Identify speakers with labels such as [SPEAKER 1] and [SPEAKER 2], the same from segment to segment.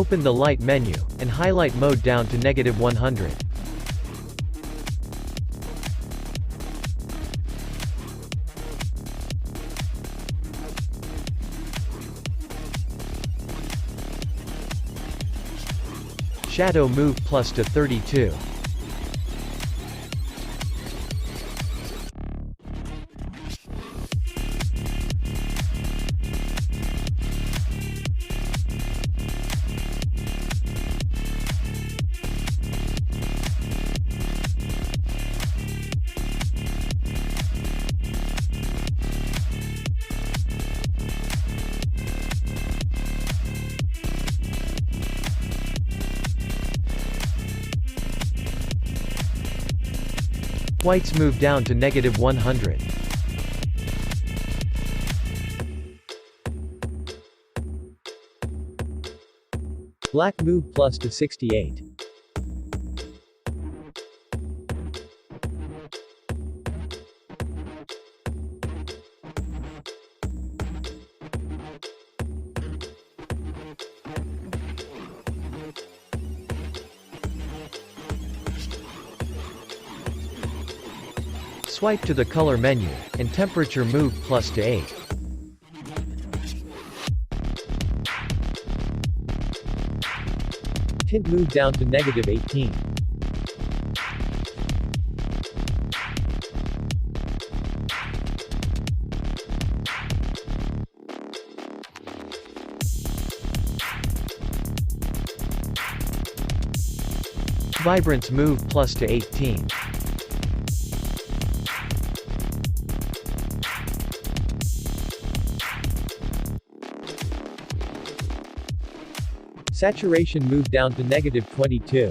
[SPEAKER 1] Open the Light menu, and highlight mode down to -100. Shadow move plus to 32. Whites move down to -100. Black move plus to 68. Swipe to the color menu, and temperature move plus to 8. Tint move down to -18. Vibrance move plus to 18. Saturation move down to -22.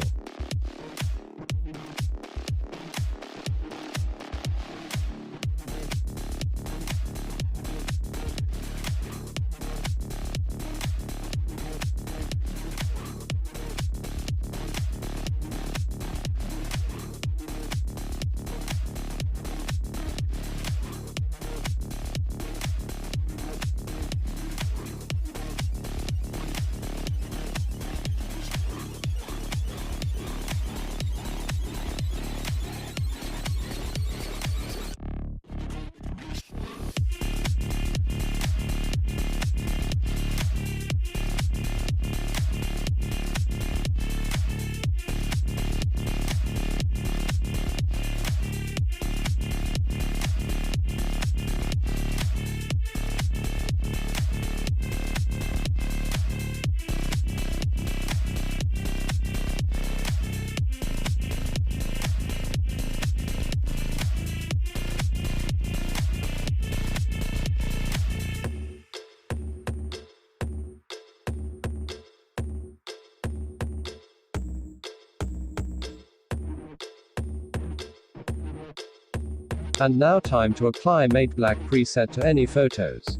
[SPEAKER 2] And now time to apply matte black preset to any photos.